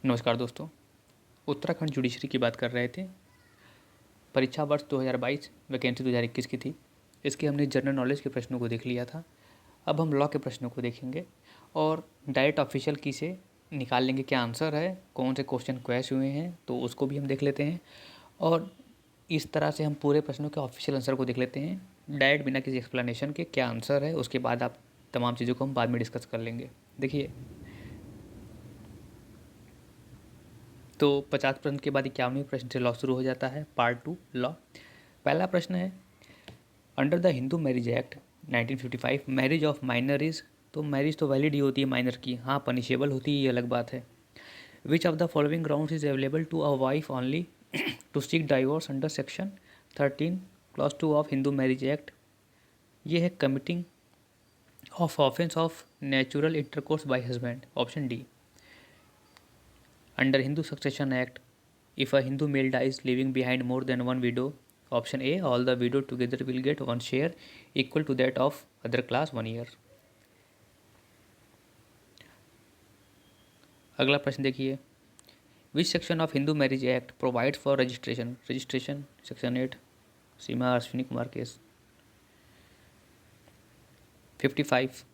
नमस्कार दोस्तों। उत्तराखंड जुडिशरी की बात कर रहे थे। परीक्षा वर्ष 2022 वैकेंसी 2021 की थी। इसके हमने जनरल नॉलेज के प्रश्नों को देख लिया था। अब हम लॉ के प्रश्नों को देखेंगे और डायरेक्ट ऑफिशियल की से निकाल लेंगे क्या आंसर है, कौन से क्वेश्चन क्वेश हुए हैं तो उसको भी हम देख लेते हैं। और इस तरह से हम पूरे प्रश्नों के ऑफिशियल आंसर को देख लेते हैं डायरेक्ट बिना किसी एक्सप्लेनेशन के क्या आंसर है। उसके बाद आप तमाम चीज़ों को हम बाद में डिस्कस कर लेंगे। देखिए, तो 50% के बाद 51वें प्रश्न से लॉ शुरू हो जाता है। Part 2 law. पहला प्रश्न है, under the Hindu marriage act 1955 marriage of minor is, तो मैरिज तो वैलिड ही होती है माइनर की, हाँ पनिशेबल होती है ये अलग बात है। Which of the following grounds is available to a wife only to seek divorce under section 13 clause 2 of Hindu marriage act. ये है committing of offence of natural intercourse by husband, option D. Under Hindu Succession Act, if a Hindu male dies leaving behind more than one widow, option A, all the widow together will get one share equal to that of other class 1 year. अगला प्रश्न देखिए, which section of Hindu marriage act provides for registration, registration section 8, Seema Ashwini Kumar case. 55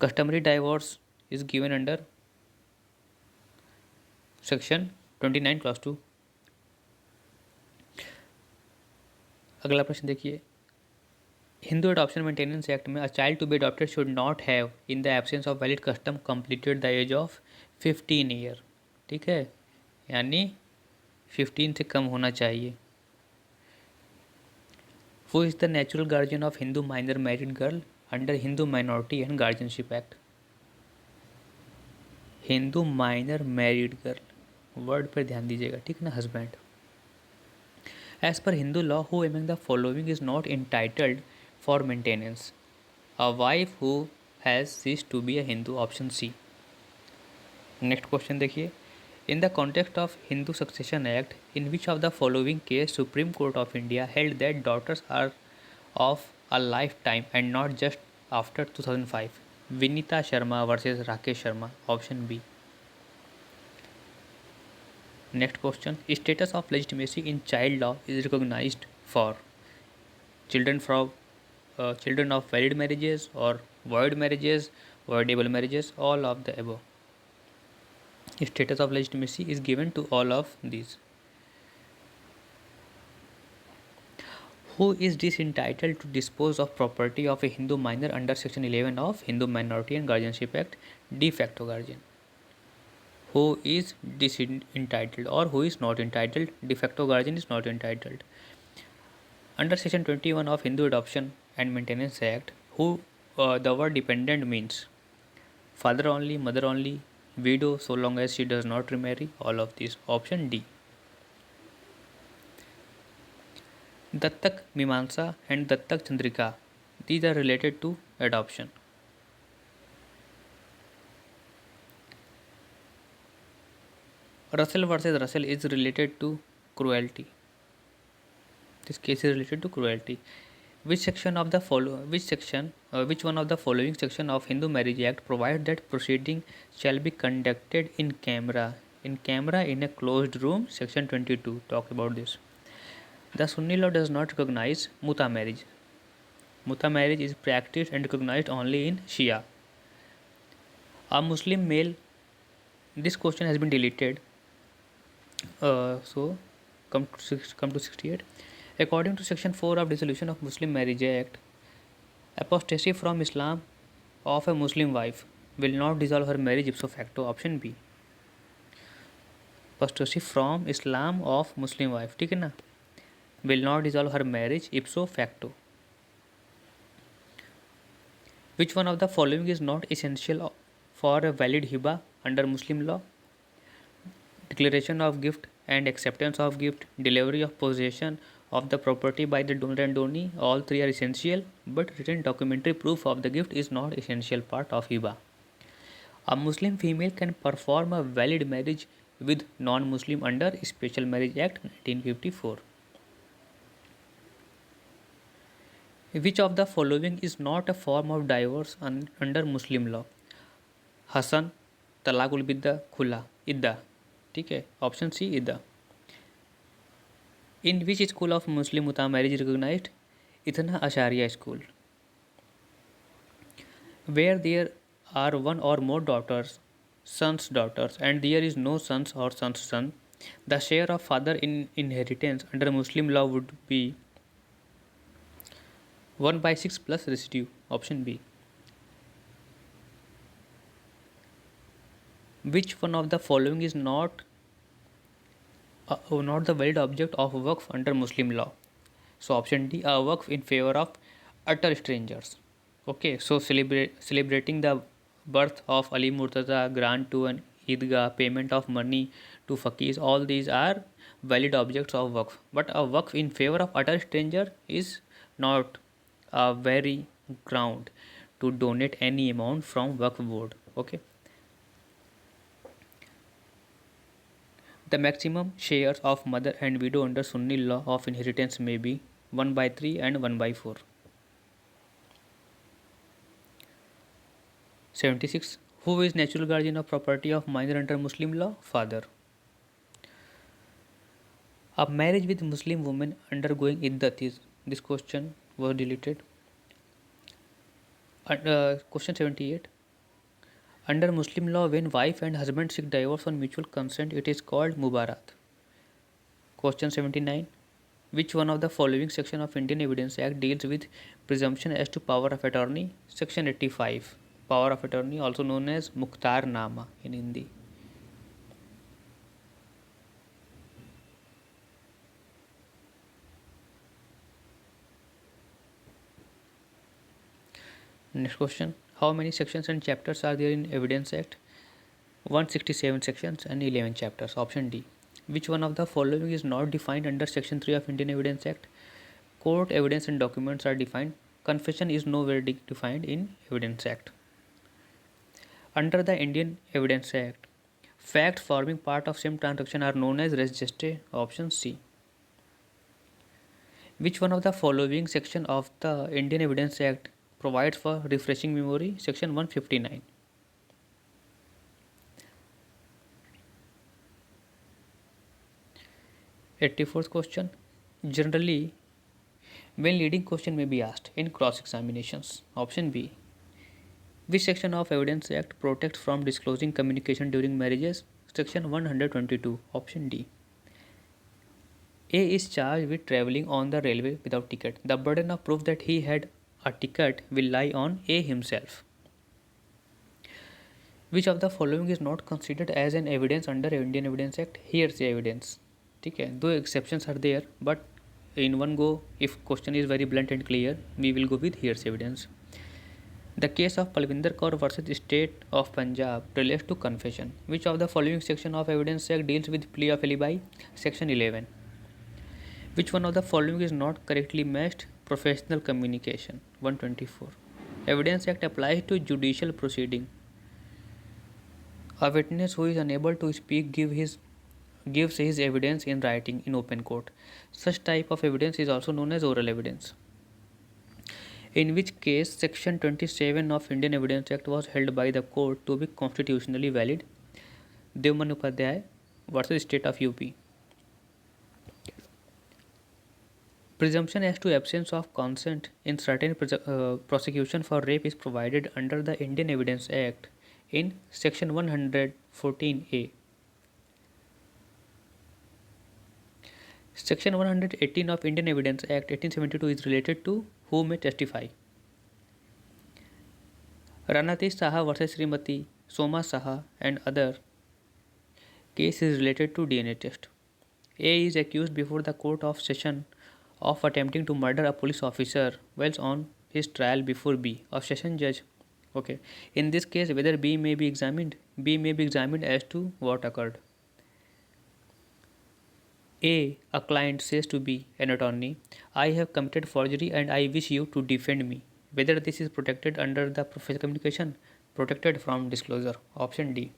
customary divorce is given under section 29 clause 2। अगला प्रश्न देखिए, Hindu adoption maintenance act में a child to be adopted should not have in the absence of valid custom completed the age of 15 year. ठीक है, यानी 15 से कम होना चाहिए। वो is the natural guardian of Hindu minor married girl under Hindu minority and guardianship act. Hindu minor married girl, word पर ध्यान दीजिएगा, ठीक ना, husband. As per Hindu law who among the following is not entitled for maintenance, a wife who has cease to be a Hindu, option C. Next question देखिए, in the context of Hindu succession act in which of the following case supreme court of India held that daughters are of a life time and not just after 2005, Vinita Sharma versus Rakesh Sharma, option B. Next question, status of legitimacy in child law is recognised for children of valid marriages or void marriages, voidable marriages, all of the above. Status of legitimacy is given to all of these. Who is disentitled to dispose of property of a Hindu minor under section 11 of Hindu Minority and Guardianship Act? De facto guardian. Who is disentitled or who is not entitled? De facto guardian is not entitled. Under section 21 of Hindu Adoption and Maintenance Act, who the word dependent means father only, mother only, widow so long as she does not remarry, all of these, option D. Dattak Mimamsa and Dattak Chandrika, these are related to adoption. Russell versus Russell is related to cruelty. This case is related to cruelty. Which one of the following section of Hindu Marriage Act provides that proceeding shall be conducted in camera? In camera in a closed room. Section 22 talks about this. The Sunni law does not recognize muta marriage. Muta marriage is practiced and recognized only in Shia. A Muslim male. This question has been deleted. So come to 68. According to Section 4 of Dissolution of Muslim Marriage Act, apostasy from Islam of a Muslim wife will not dissolve her marriage ipso facto, option B. Apostasy from Islam of Muslim wife, ठीक है ना, will not dissolve her marriage ipso facto. Which one of the following is not essential for a valid hiba under Muslim law? Declaration of gift and acceptance of gift, delivery of possession of the property by the donor and donee, all three are essential, but written documentary proof of the gift is not essential part of hiba. A Muslim female can perform a valid marriage with non-Muslim under Special Marriage Act 1954. Which of the following is not a form of divorce under Muslim law? Hasan, तलाकुल बिद्दा खुला इद्दा, ठीक है, option C इद्दा। In which school of Muslim मुता marriage recognised? इतना अशारिया school. Where there are one or more daughters, sons daughters, and there is no sons or sons son, the share of father in inheritance under Muslim law would be 1/6 plus residue, option B. Which one of the following is not the valid object of waqf under Muslim law? So option D, a waqf in favor of utter strangers. Okay, so celebrating the birth of Ali Murtaza, grant to an Eidgah, payment of money to faqirs, all these are valid objects of waqf. But a waqf in favor of utter stranger is not a very ground to donate any amount from waqf board. Okay. The maximum shares of mother and widow under Sunni law of inheritance may be 1/3 and 1/4. 76. Who is natural guardian of property of minor under Muslim law? Father. A marriage with Muslim woman undergoing iddat is. This question was deleted. Question 78. Under Muslim law, when wife and husband seek divorce on mutual consent, it is called mubarat. Question 79. Which one of the following section of Indian Evidence Act deals with presumption as to power of attorney? Section 85. Power of attorney, also known as Mukhtar Nama in Hindi. Next question. How many sections and chapters are there in Evidence Act? 167 sections and 11 chapters. Option D. Which one of the following is not defined under Section 3 of Indian Evidence Act? Court evidence and documents are defined. Confession is nowhere defined in Evidence Act. Under the Indian Evidence Act, facts forming part of same transaction are known as res geste. Option C. Which one of the following section of the Indian Evidence Act provides for refreshing memory? Section 159. 84th question. Generally, when leading question may be asked in cross examinations. Option B. Which section of Evidence Act protects from disclosing communication during marriages? Section 122. Option D. A is charged with travelling on the railway without ticket. The burden of proof that he had a ticket will lie on A himself. Which of the following is not considered as an evidence under Indian Evidence Act? Hearsay evidence. ठीक है, दो exceptions are there, but in one go, if question is very blunt and clear, we will go with hearsay evidence. The case of Palvinder Kaur versus State of Punjab relates to confession. Which of the following section of Evidence Act deals with plea of alibi? Section 11. Which one of the following is not correctly matched? Professional communication. 124. Evidence Act applies to judicial proceeding. A witness who is unable to speak gives his evidence in writing in open court. Such type of evidence is also known as oral evidence. In which case Section 27 of Indian Evidence Act was held by the court to be constitutionally valid? Devman Upadhyay versus State of UP. Presumption as to absence of consent in certain prosecution for rape is provided under the Indian Evidence Act in Section 114A. Section 118 of Indian Evidence Act 1872 is related to who may testify. Ranati Saha versus Srimati Soma Saha and other case is related to DNA test. A is accused before the court of session of attempting to murder a police officer whilst on his trial before B, a session judge. Okay. In this case, whether B may be examined as to what occurred. A client says to B, an attorney, I have committed forgery and I wish you to defend me. Whether this is protected under the professional communication, protected from disclosure. Option D.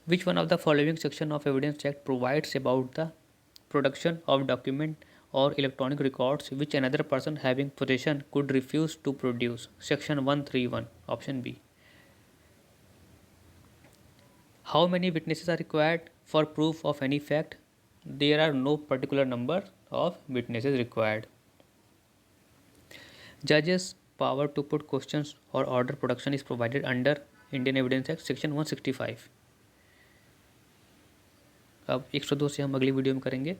Which one of the following section of Evidence Act provides about the production of document or electronic records which another person having possession could refuse to produce? Section 131. Option B. How many witnesses are required for proof of any fact? There are no particular number of witnesses required. Judges' power to put questions or order production is provided under Indian Evidence Act section 165. अब 102 से हम अगली video में करेंगे.